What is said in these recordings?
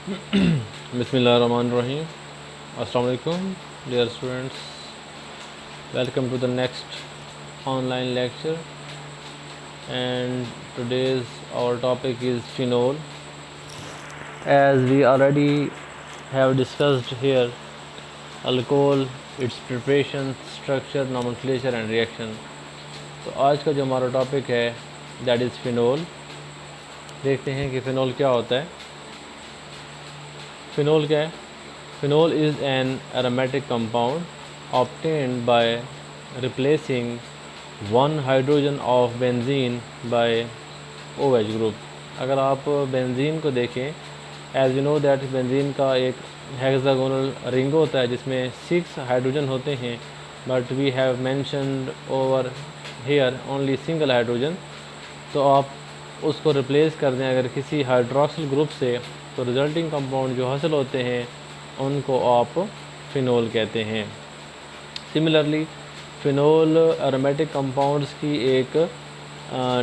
Bismillahirrahmanirrahim. Assalamu alaikum, dear students. Welcome to the next online lecture. And today's our topic is phenol. As we already have discussed here, alcohol, its preparation, structure, nomenclature and reaction. तो आज का जो हमारा topic है that is phenol. देखते हैं कि फ़िनोल क्या होता है. फिनोल क्या है? Phenol is an aromatic compound obtained by replacing one hydrogen of benzene by OH group. अगर आप बेंजीन को देखें, as you know that benzene का एक हेक्सागोनल रिंग होता है जिसमें 6 हाइड्रोजन होते हैं, but we have mentioned over here only single hydrogen. तो आप उसको रिप्लेस कर दें अगर किसी हाइड्रोक्सिल ग्रुप से, तो रिजल्टिंग कंपाउंड जो हासिल होते हैं उनको आप फ़िनोल कहते हैं. सिमिलरली फ़िनोल एरोमेटिक कंपाउंड्स की एक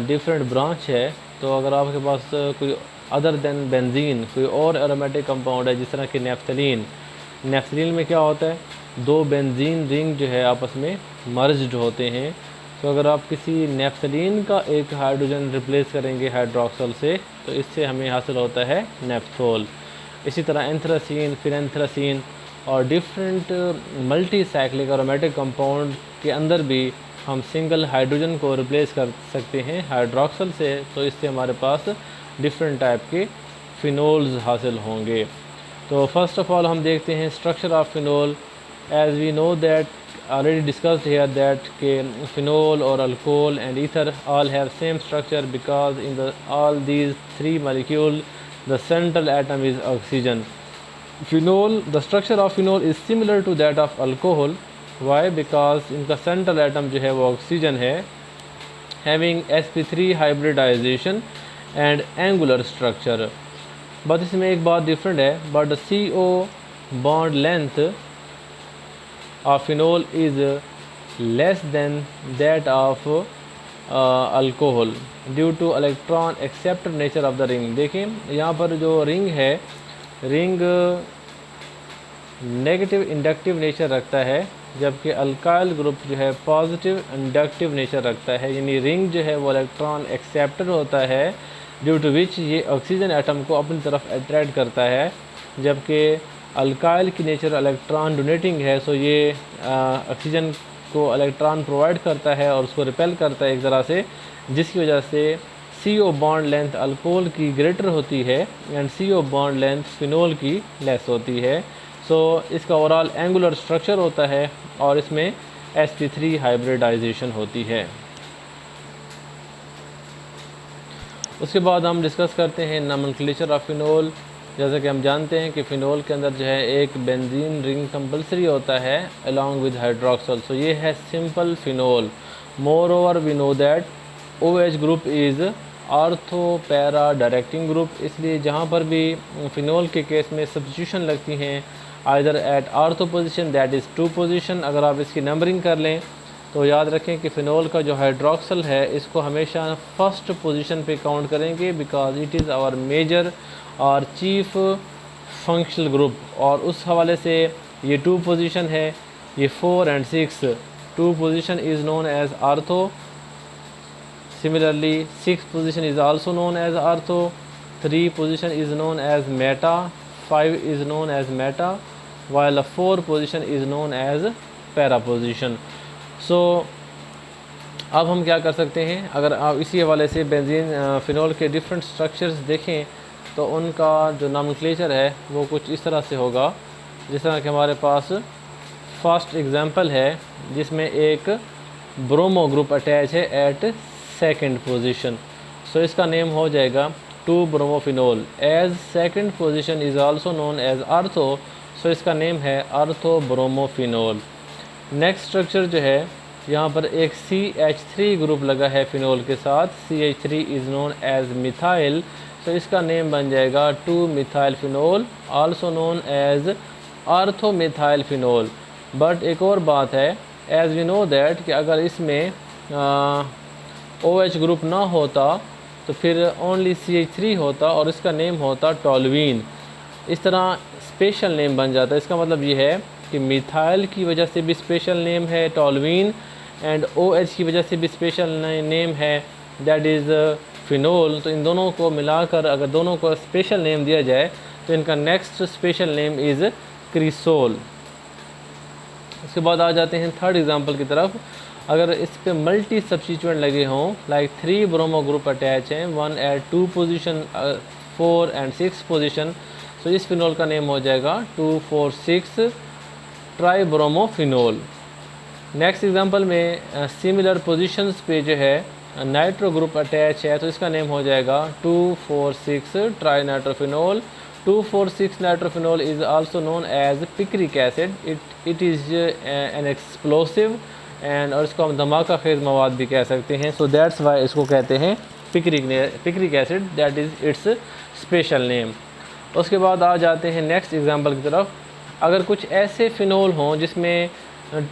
डिफरेंट ब्रांच है. तो अगर आपके पास कोई अदर देन बेंजीन कोई और एरोमेटिक कंपाउंड है, जिस तरह कि नेफ्थलीन. नेफ्थलीन में क्या होता है, 2 बेंजीन रिंग जो है आपस में मर्ज्ड होते हैं. तो अगर आप किसी नेफ्थलीन का एक हाइड्रोजन रिप्लेस करेंगे हाइड्रोक्सल से, तो इससे हमें हासिल होता है नेफ्थोल. इसी तरह एंथ्रासीन, फिनेंथ्रासीन और different multi cyclic aromatic compound के अंदर भी हम सिंगल हाइड्रोजन को रिप्लेस कर सकते हैं हाइड्रोक्सल से. तो इससे हमारे पास डिफरेंट टाइप के फ़िनोल्स हासिल होंगे. तो फर्स्ट ऑफ ऑल हम देखते हैं structure of phenol. As we know that already discussed here that phenol or alcohol and ether all have same structure, because in all these 3 molecules the central atom is oxygen. Phenol, the structure of phenol is similar to that of alcohol. Why? Because इनका central atom जो है वो oxygen है, having sp3 hybridization and angular structure. but इसमें एक बात different है, but the CO bond length of phenol is less than that of alcohol due to electron acceptor nature of the ring. देखिए यहाँ पर जो रिंग है, रिंग नेगेटिव इंडक्टिव नेचर रखता है, जबकि अल्काइल ग्रुप जो है पॉजिटिव इंडक्टिव नेचर रखता है. यानी रिंग जो है वो इलेक्ट्रॉन एक्सेप्टर होता है, ड्यू टू विच ये ऑक्सीजन एटम को अपनी तरफ अट्रैक्ट करता है, जबकि अल्काइल की नेचर इलेक्ट्रॉन डोनेटिंग है. सो ये ऑक्सीजन को इलेक्ट्रॉन प्रोवाइड करता है और उसको रिपेल करता है एक तरह से, जिसकी वजह से CO बॉन्ड लेंथ अल्कोहल की ग्रेटर होती है and CO bond length phenol की लेस होती है. सो इसका ओवरऑल एंगुलर स्ट्रक्चर होता है और इसमें sp3 हाइब्रिडाइजेशन होती है. उसके बाद हम डिस्कस करते हैं नोमेनक्लेचर ऑफ फिनोल. जैसा कि हम जानते हैं कि फ़िनोल के अंदर जो है एक बेंजीन रिंग कंपलसरी होता है अलॉन्ग विद हाइड्रोक्सल. सो ये है simple phenol. Moreover we know that OH group is ortho para directing group. इसलिए जहाँ पर भी फ़िनोल के केस में सब्स्टिट्यूशन लगती हैं either at ortho position that is 2 position. अगर आप इसकी नंबरिंग कर लें तो याद रखें कि फ़िनोल का जो हाइड्रोक्सल है इसको हमेशा फर्स्ट पोजीशन पे काउंट करेंगे, because it is our major और चीफ फंक्शनल ग्रुप. और उस हवाले से ये 2 पोजीशन है, ये 4 and 6. 2 position is known as ortho. Similarly 6 position is also known as ortho. 3 position is known as meta. 5 is known as meta, while the 4 position is known as para position. So अब हम क्या कर सकते हैं, अगर आप इसी हवाले से बेंजीन फ़िनोल के डिफरेंट स्ट्रक्चर्स देखें तो उनका जो नोमेनक्लेचर है वो कुछ इस तरह से होगा. जिस तरह कि हमारे पास फर्स्ट एग्जांपल है जिसमें एक ब्रोमो ग्रुप अटैच है एट सेकंड पोजीशन. सो इसका नेम हो जाएगा 2 bromophenol. As second position is also known as ortho, so इसका नेम है आर्थो ब्रोमोफिनोल. नेक्स्ट स्ट्रक्चर जो है, यहाँ पर एक CH3 ग्रुप लगा है फ़िनोल के साथ. CH3 is known as methyl, तो इसका नेम बन जाएगा 2 methyl phenol, also known as ortho methyl phenol. But एक और बात है, एज वी नो दैट कि अगर इसमें OH ग्रुप ना होता तो फिर ओनली CH3 होता और इसका नेम होता टोलुइन. इस तरह स्पेशल नेम बन जाता है। इसका मतलब ये है कि मिथाइल की वजह से भी स्पेशल नेम है टॉलवीन, एंड OH की वजह से भी स्पेशल नेम है, दैट इज़ फिनोल। तो इन दोनों को मिलाकर अगर दोनों को स्पेशल नेम दिया जाए तो इनका next special name is cresol. उसके बाद आ जाते हैं थर्ड एग्जांपल की तरफ। अगर इस पे मल्टी सब्स्टिट्यूएंट लगे हों, लाइक 3 ब्रोमो ग्रुप अटैच हैं, 1 एट 2 पोजीशन, 4 एंड 6 पोजीशन, तो इस फिनोल का नेम हो जाएगा 2,4,6 ट्राईब्रोमोफिनोल। नेक्स्ट एग्जांपल में सिमिलर पोजीशंस पे जो है नाइट्रो ग्रुप अटैच है, तो इसका नेम हो जाएगा 2,4,6 tri nitrophenol. 2,4,6 nitrophenol is also known as picric acid. It is an explosive and, और इसको हम धमाका खेज मवाद भी कह सकते हैं। सो दैट्स वाई इसको कहते हैं picric acid, that is it's special name. उसके बाद आ जाते हैं नेक्स्ट एग्जांपल की तरफ। अगर कुछ ऐसे फिनोल हों जिसमें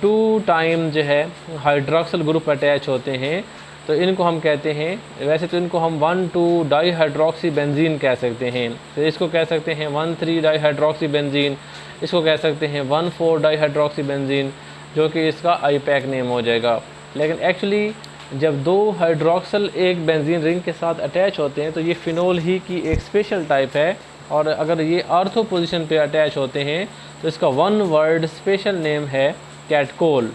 2 टाइम जो है हाइड्रोक्सिल ग्रुप अटैच होते हैं, तो इनको हम कहते हैं, वैसे तो इनको हम 1,2 डाईहाइड्रोक्सी बेंजीन कह सकते हैं। तो इसको कह सकते हैं 1,3 डाईहाइड्रोक्सी बेंजीन, इसको कह सकते हैं 1,4 डाईहाइड्रोक्सी बेंजीन, जो कि इसका IUPAC नेम हो जाएगा। लेकिन एक्चुअली जब 2 हाइड्रोक्सिल एक बेंजीन रिंग के साथ अटैच होते हैं तो ये फिनोल ही की एक स्पेशल टाइप है, और अगर ये आर्थो पोजीशन पे अटैच होते हैं तो इसका 1 वर्ड स्पेशल नेम है कैटकोल।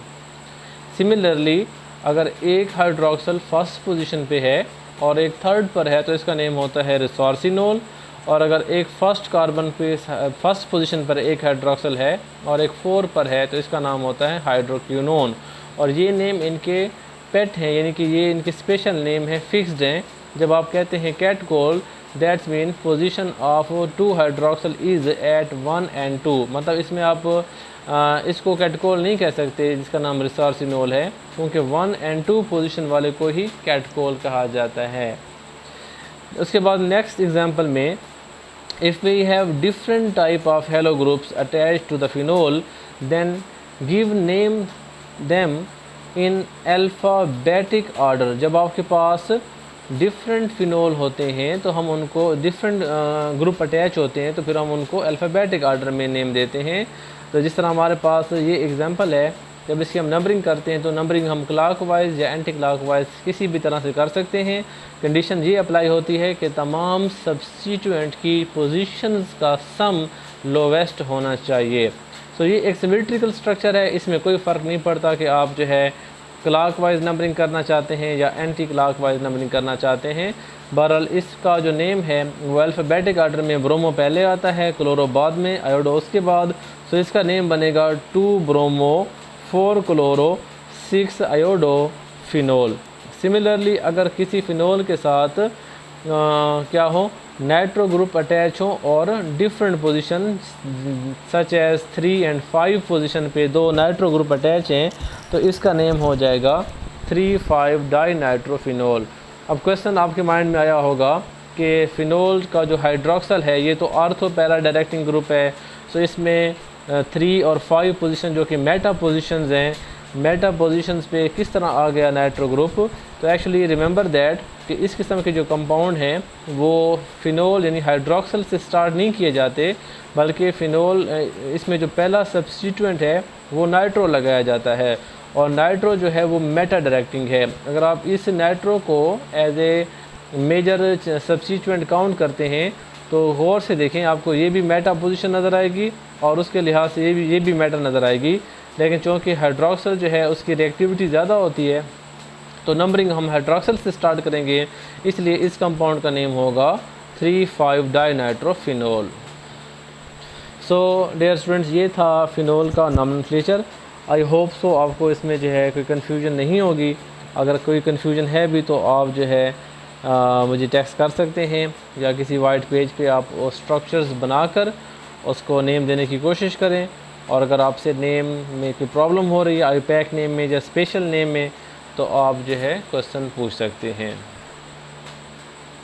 सिमिलरली अगर एक हाइड्रोक्सिल फर्स्ट पोजीशन पे है और एक थर्ड पर है तो इसका नेम होता है रिसोर्सिनोल, और अगर एक फर्स्ट कार्बन पे फर्स्ट पोजीशन पर एक हाइड्रोक्सिल है और एक 4 पर है तो इसका नाम होता है हाइड्रोक्विनोन। और ये नेम इनके पेट हैं, यानी कि ये इनके स्पेशल नेम है, फिक्स्ड हैं। जब आप कहते हैं catechol, that's mean position of 2 hydroxyl is at 1 and 2, मतलब इसमें आप इसको कैटकोल नहीं कह सकते जिसका नाम रिसोर्सिनोल है, क्योंकि 1 and 2 पोजीशन वाले को ही कैटकोल कहा जाता है। उसके बाद नेक्स्ट एग्जांपल में, if we have different type of halo groups attach to the phenol, then give name them in alphabetic order. जब आपके पास डिफरेंट फिनोल होते हैं तो हम उनको डिफरेंट ग्रुप अटैच होते हैं तो फिर हम उनको अल्फ़ाबेटिक ऑर्डर में नेम देते हैं। तो जिस तरह हमारे पास ये एग्जांपल है, जब इसकी हम नंबरिंग करते हैं तो नंबरिंग हम क्लॉकवाइज या एंटी क्लॉकवाइज किसी भी तरह से कर सकते हैं। कंडीशन ये अप्लाई होती है कि तमाम सब्स्टिट्यूएंट की पोजीशंस का सम लोवेस्ट होना चाहिए। सो ये एक सिमेट्रिकल स्ट्रक्चर है, इसमें कोई फ़र्क नहीं पड़ता कि आप जो है क्लॉकवाइज नंबरिंग करना चाहते हैं या एंटी क्लॉकवाइज नंबरिंग करना चाहते हैं। बहरहाल इसका जो नेम है वो अल्फ़ाबेटिक ऑर्डर में ब्रोमो पहले आता है, क्लोरो बाद में, आयोडो उसके बाद। सो इसका नेम बनेगा 2 bromo 4 chloro 6 iodo phenol. Similarly अगर किसी फिनोल के साथ क्या हो, नाइट्रो ग्रुप अटैच हो और different position such as 3 and 5 position पे 2 नाइट्रो ग्रुप अटैच हैं, तो इसका नेम हो जाएगा 3,5 डाई नाइट्रोफिनोल। अब क्वेश्चन आपके माइंड में आया होगा कि फिनोल का जो हाइड्रोक्सल है ये तो आर्थो पैरा डायरेक्टिंग ग्रुप है, सो इसमें 3 और 5 पोजीशन जो कि मेटा पोजीशंस हैं, मेटा पोजीशंस पे किस तरह आ गया नाइट्रो ग्रुप। तो एक्चुअली रिमेंबर दैट कि इस किस्म के जो कंपाउंड हैं वो फिनोल यानी हाइड्रोक्सल से स्टार्ट नहीं किए जाते, बल्कि फ़िनोल इसमें जो पहला सब्स्टिट्यूएंट है वो नाइट्रो लगाया जाता है, और नाइट्रो जो है वो मेटा डायरेक्टिंग है। अगर आप इस नाइट्रो को as a major substituent count करते हैं तो गौर से देखें, आपको ये भी मेटा पोजीशन नज़र आएगी और उसके लिहाज से ये भी मेटा नज़र आएगी। लेकिन चूँकि हाइड्रोक्सल जो है उसकी रिएक्टिविटी ज़्यादा होती है तो नंबरिंग हम हाइड्रोक्सल से स्टार्ट करेंगे, इसलिए इस कंपाउंड का नेम होगा 3,5 di nitrophenol. So dear students, ये था फिनोल का नॉमेनक्लेचर। आई होप सो आपको इसमें जो है कोई कन्फ्यूजन नहीं होगी। अगर कोई कन्फ्यूजन है भी तो आप जो है मुझे टेक्स्ट कर सकते हैं या किसी वाइट पेज पे आप वो स्ट्रक्चर्स बनाकर उसको नेम देने की कोशिश करें। और अगर आपसे नेम में कोई प्रॉब्लम हो रही है IUPAC नेम में या स्पेशल नेम में, तो आप जो है क्वेश्चन पूछ सकते हैं।